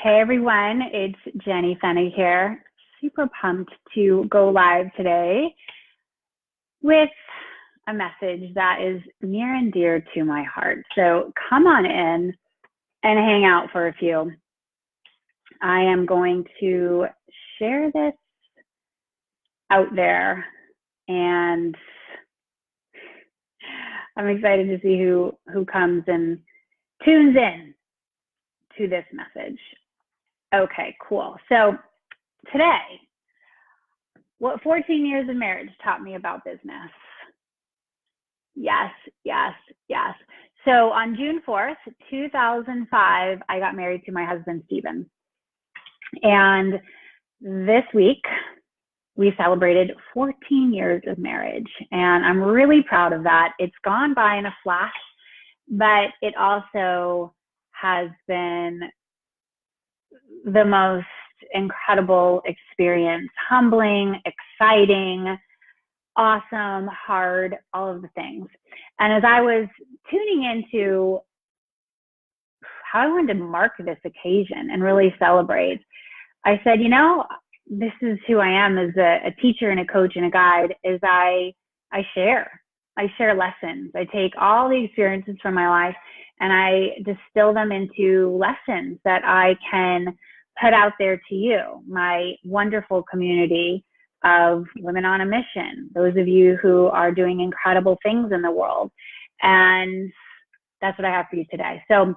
Hey everyone, it's Jenny Fennig here. Super pumped to go live today with a message that is near and dear to my heart. So come on in and hang out for a few. I am going to share this out there and I'm excited to see who comes and tunes in to this message. Okay, cool. So today, what 14 years of marriage taught me about business. Yes. So on June 4th, 2005, I got married to my husband, Steven. And this week, we celebrated 14 years of marriage. And I'm really proud of that. It's gone by in a flash, but it also has been the most incredible experience, humbling, exciting, awesome, hard, all of the things. And as I was tuning into how I wanted to mark this occasion and really celebrate, I said, this is who I am as a teacher and a coach and a guide, is I share lessons. I take all the experiences from my life and I distill them into lessons that I can put out there to you, my wonderful community of women on a mission, those of you who are doing incredible things in the world. And that's what I have for you today. So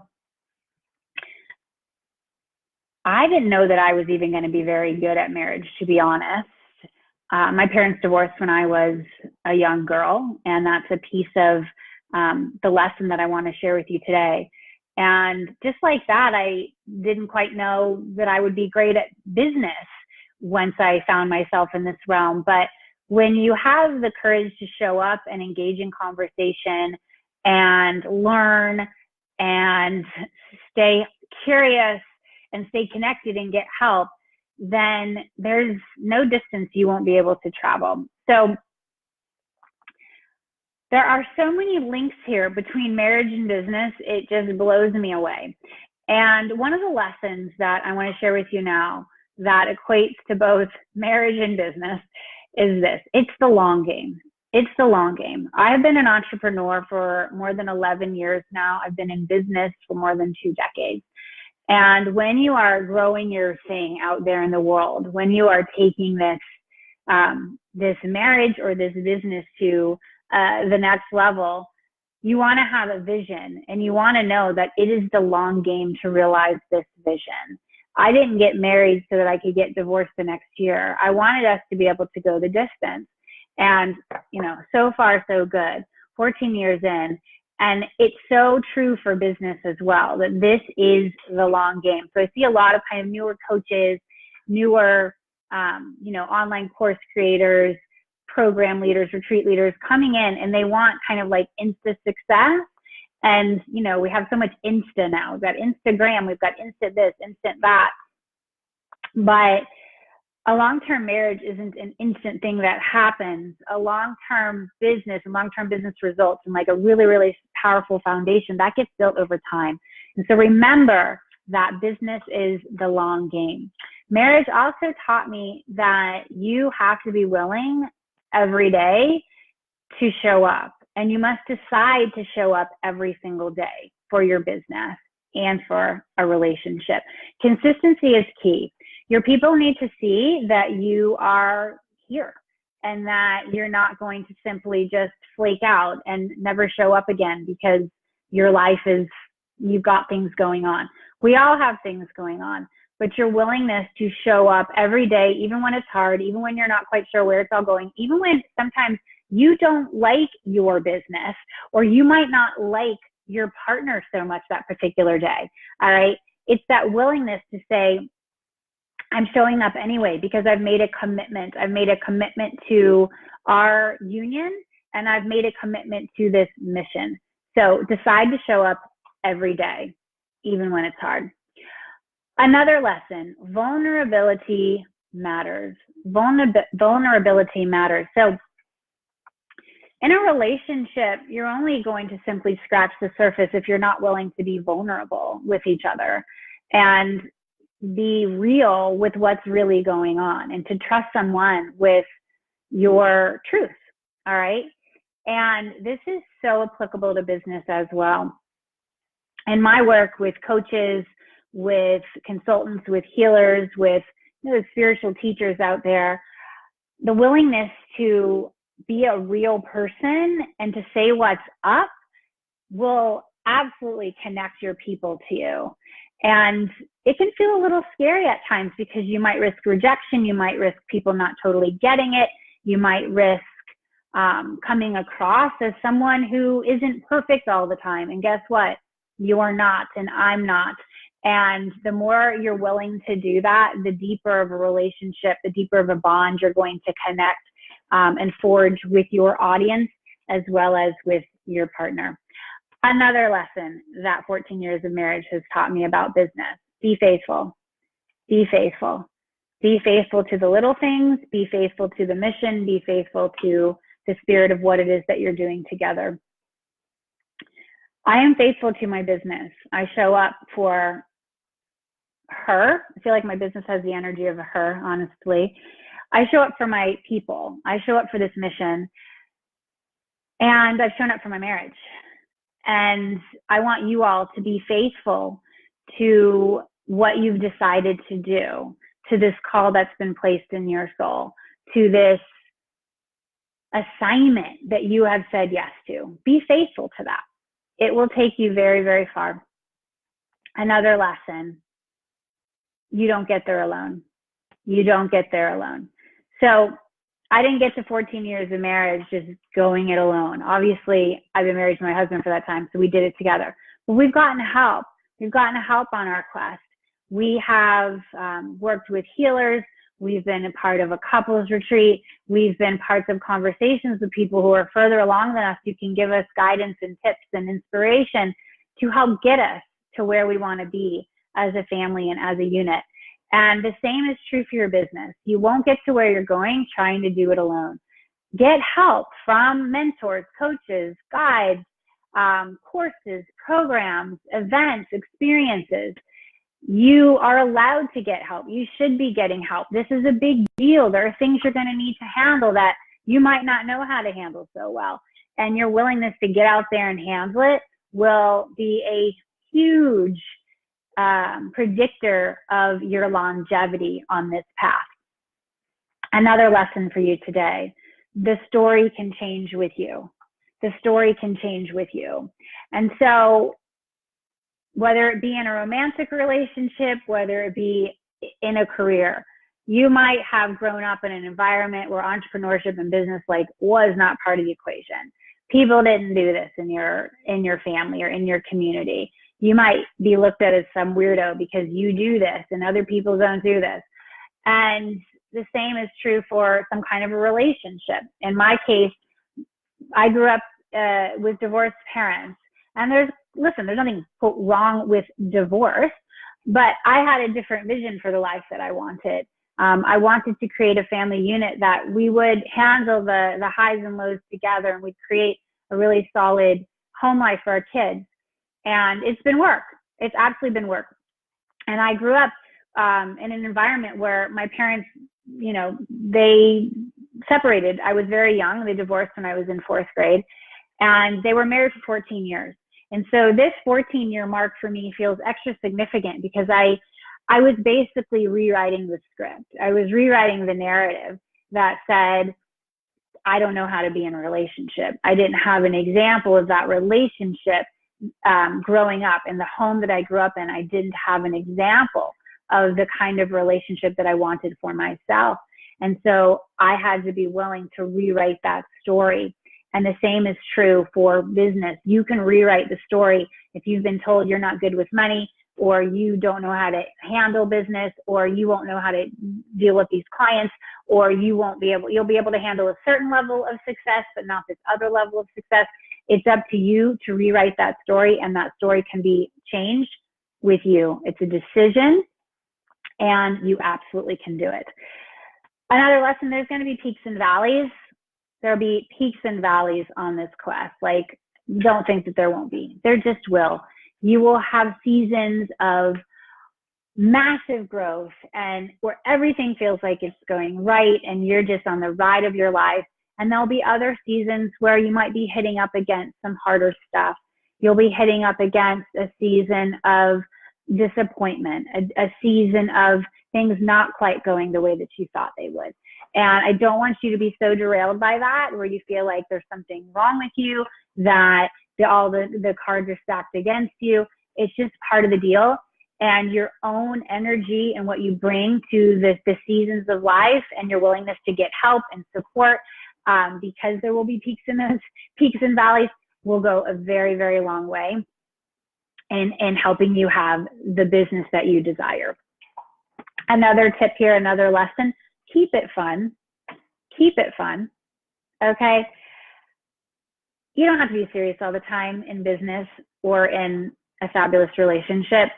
I didn't know that I was even going to be very good at marriage, to be honest. My parents divorced when I was a young girl, and that's a piece of the lesson that I want to share with you today. And just like that, I didn't quite know that I would be great at business once I found myself in this realm. But when you have the courage to show up and engage in conversation and learn and stay curious and stay connected and get help, then there's no distance you won't be able to travel. So there are so many links here between marriage and business, it just blows me away. And one of the lessons that I want to share with you now that equates to both marriage and business is this: it's the long game. It's the long game. I've been an entrepreneur for more than 11 years now. I've been in business for more than 2 decades. And when you are growing your thing out there in the world, when you are taking this marriage or this business to the next level, you want to have a vision and you want to know that it is the long game to realize this vision. I didn't get married so that I could get divorced the next year. I wanted us to be able to go the distance. And, so far, so good. 14 years in. And it's so true for business as well, that this is the long game. So I see a lot of kind of newer coaches, newer, online course creators, program leaders, retreat leaders coming in, and they want kind of like Insta success. And, we have so much Insta now. We've got Instagram, we've got instant this, instant that. But a long-term marriage isn't an instant thing that happens. A long-term business and long-term business results and like a really, really powerful foundation that gets built over time. And so remember that business is the long game. Marriage also taught me that you have to be willing every day to show up, and you must decide to show up every single day for your business and for a relationship. Consistency is key. Your people need to see that you are here and that you're not going to simply just flake out and never show up again because your life you've got things going on. We all have things going on, but your willingness to show up every day, even when it's hard, even when you're not quite sure where it's all going, even when sometimes you don't like your business or you might not like your partner so much that particular day. All right. It's that willingness to say, I'm showing up anyway because I've made a commitment. I've made a commitment to our union and I've made a commitment to this mission. So decide to show up every day, even when it's hard. Another lesson, vulnerability matters. Vulnerability matters. So in a relationship, you're only going to simply scratch the surface if you're not willing to be vulnerable with each other. And be real with what's really going on and to trust someone with your truth. All right. And this is so applicable to business as well. In my work with coaches, with consultants, with healers, with spiritual teachers out there, the willingness to be a real person and to say what's up will absolutely connect your people to you. And it can feel a little scary at times because you might risk rejection. You might risk people not totally getting it. You might risk coming across as someone who isn't perfect all the time. And guess what? You're not, and I'm not. And the more you're willing to do that, the deeper of a relationship, the deeper of a bond you're going to connect and forge with your audience as well as with your partner. Another lesson that 14 years of marriage has taught me about business: be faithful. Be faithful. Be faithful to the little things. Be faithful to the mission. Be faithful to the spirit of what it is that you're doing together. I am faithful to my business. I show up for her. I feel like my business has the energy of a her, honestly. I show up for my people. I show up for this mission. And I've shown up for my marriage. And I want you all to be faithful to what you've decided to do, to this call that's been placed in your soul, to this assignment that you have said yes to. Be faithful to that. It will take you very, very far. Another lesson: you don't get there alone. You don't get there alone. So I didn't get to 14 years of marriage just going it alone. Obviously, I've been married to my husband for that time, so we did it together. But we've gotten help. We've gotten help on our quest. We have worked with healers. We've been a part of a couples retreat. We've been parts of conversations with people who are further along than us, who can give us guidance and tips and inspiration to help get us to where we want to be as a family and as a unit. And the same is true for your business. You won't get to where you're going trying to do it alone. Get help from mentors, coaches, guides, courses, programs, events, experiences. You are allowed to get help. You should be getting help. This is a big deal. There are things you're going to need to handle that you might not know how to handle so well. And your willingness to get out there and handle it will be a huge predictor of your longevity on this path. Another lesson for you today: the story can change with you. The story can change with you. And so whether it be in a romantic relationship, whether it be in a career, you might have grown up in an environment where entrepreneurship and business was not part of the equation. People didn't do this in your family or in your community. You might be looked at as some weirdo because you do this and other people don't do this. And the same is true for some kind of a relationship. In my case, I grew up with divorced parents. And there's nothing wrong with divorce, but I had a different vision for the life that I wanted. I wanted to create a family unit that we would handle the highs and lows together, and we'd create a really solid home life for our kids. And it's been work. It's absolutely been work. And I grew up in an environment where my parents, they separated. I was very young. They divorced when I was in 4th grade, and they were married for 14 years. And so this 14-year mark for me feels extra significant because I was basically rewriting the script. I was rewriting the narrative that said, I don't know how to be in a relationship. I didn't have an example of that relationship growing up. In the home that I grew up in, I didn't have an example of the kind of relationship that I wanted for myself. And so I had to be willing to rewrite that story. And the same is true for business. You can rewrite the story if you've been told you're not good with money, or you don't know how to handle business, or you won't know how to deal with these clients, or you'll be able to handle a certain level of success, but not this other level of success. It's up to you to rewrite that story, and that story can be changed with you. It's a decision, and you absolutely can do it. Another lesson: there's going to be peaks and valleys. There'll be peaks and valleys on this quest. Don't think that there won't be. There just will. You will have seasons of massive growth and where everything feels like it's going right and you're just on the ride of your life. And there'll be other seasons where you might be hitting up against some harder stuff. You'll be hitting up against a season of disappointment, a season of things not quite going the way that you thought they would. And I don't want you to be so derailed by that where you feel like there's something wrong with you, that all the cards are stacked against you. It's just part of the deal. And your own energy and what you bring to the seasons of life and your willingness to get help and support, because there will be peaks and valleys, will go a very, very long way in helping you have the business that you desire. Another tip here, another lesson, keep it fun. Keep it fun, okay? You don't have to be serious all the time in business or in a fabulous relationship.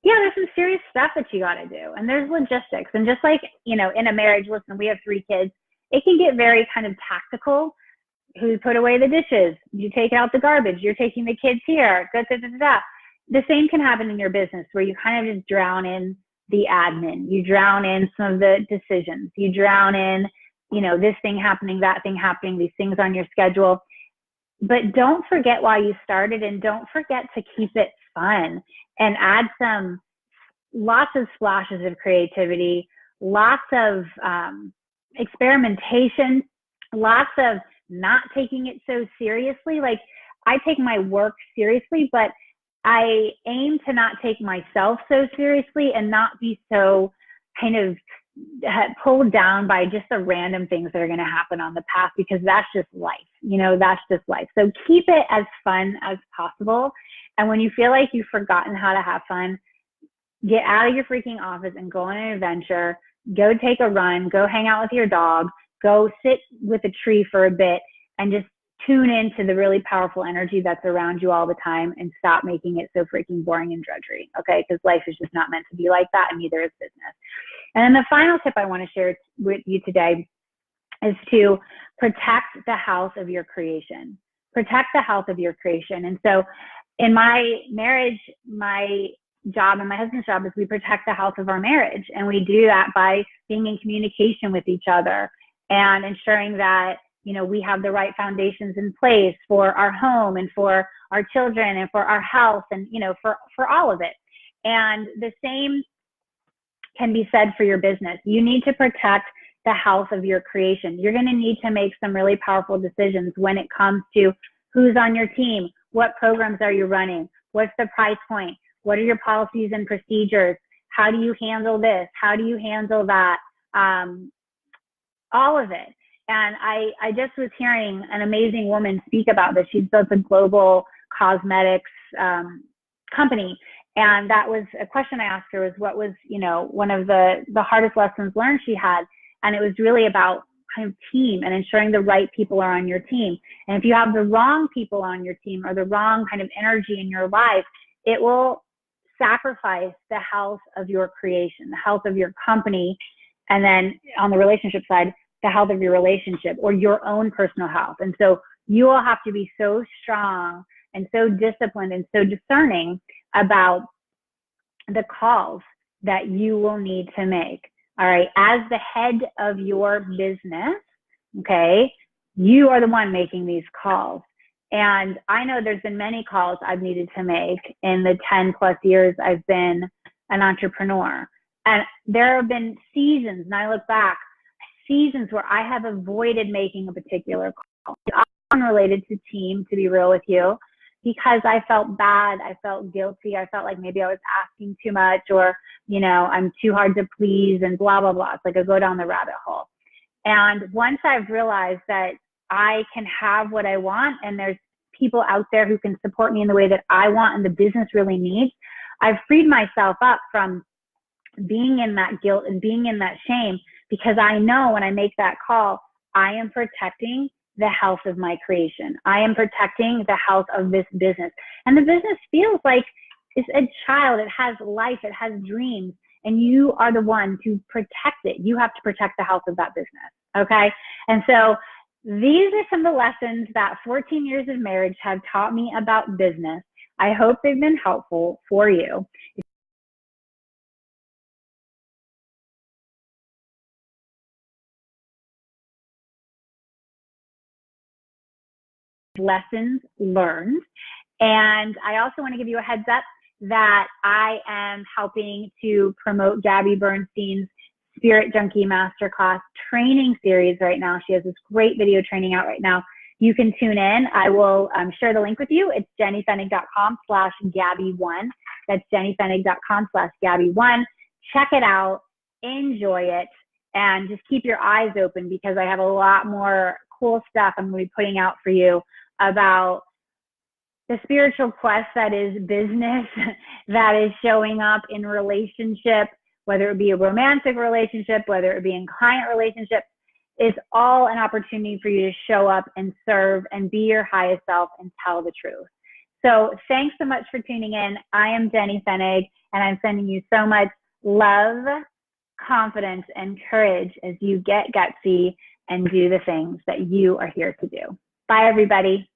Yeah, there's some serious stuff that you got to do, and there's logistics. And just like, in a marriage, listen, we have 3 kids. It can get very kind of tactical. Who put away the dishes? You take out the garbage. You're taking the kids here. Da, da, da, da, da. The same can happen in your business where you kind of just drown in the admin. You drown in some of the decisions. You drown in, this thing happening, that thing happening, these things on your schedule. But don't forget why you started, and don't forget to keep it fun and add lots of splashes of creativity, lots of experimentation, lots of not taking it so seriously. Like, I take my work seriously, but I aim to not take myself so seriously and not be so kind of pulled down by just the random things that are going to happen on the path, because that's just life. That's just life. So keep it as fun as possible. And when you feel like you've forgotten how to have fun, get out of your freaking office and go on an adventure. Go take a run. Go hang out with your dog. Go sit with a tree for a bit and just tune into the really powerful energy that's around you all the time, and stop making it so freaking boring and drudgery, okay? Because life is just not meant to be like that, and neither is business. And then the final tip I want to share with you today is to protect the house of your creation. Protect the health of your creation. And so in my marriage, my job and my husband's job is we protect the health of our marriage. And we do that by being in communication with each other and ensuring that we have the right foundations in place for our home and for our children and for our health and, for all of it. And the same can be said for your business. You need to protect the health of your creation. You're going to need to make some really powerful decisions when it comes to who's on your team, what programs are you running, what's the price point, what are your policies and procedures, how do you handle this, how do you handle that, all of it. And I just was hearing an amazing woman speak about this. She's built a global cosmetics company. And that was a question I asked her, was what was, one of the hardest lessons learned she had. And it was really about kind of team and ensuring the right people are on your team. And if you have the wrong people on your team or the wrong kind of energy in your life, it will sacrifice the health of your creation, the health of your company. And then on the relationship side, the health of your relationship or your own personal health. And so you will have to be so strong and so disciplined and so discerning about the calls that you will need to make. All right. As the head of your business, okay, you are the one making these calls. And I know there's been many calls I've needed to make in the 10 plus years I've been an entrepreneur. And there have been seasons, and I look back, seasons where I have avoided making a particular call. Unrelated to team, to be real with you, because I felt bad. I felt guilty. I felt like maybe I was asking too much, or, I'm too hard to please and blah, blah, blah. It's like I go down the rabbit hole. And once I've realized that I can have what I want and there's people out there who can support me in the way that I want and the business really needs, I've freed myself up from being in that guilt and being in that shame, because I know when I make that call, I am protecting the health of my creation. I am protecting the health of this business. And the business feels like it's a child. It has life. It has dreams. And you are the one to protect it. You have to protect the health of that business. Okay. And so these are some of the lessons that 14 years of marriage have taught me about business. I hope they've been helpful for you. lessons learned. And I also want to give you a heads up that I am helping to promote Gabby Bernstein's Spirit Junkie Masterclass training series right now. She has this great video training out right now. You can tune in. I will share the link with you. It's jennyfenig.com/Gabby1. That's jennyfenig.com/Gabby1. Check it out, enjoy it, and just keep your eyes open because I have a lot more cool stuff I'm going to be putting out for you about the spiritual quest that is business, that is showing up in relationship, whether it be a romantic relationship, whether it be in client relationships. It's all an opportunity for you to show up and serve and be your highest self and tell the truth. So thanks so much for tuning in. I am Jenny Fenig, and I'm sending you so much love, confidence, and courage as you get gutsy and do the things that you are here to do. Bye, everybody.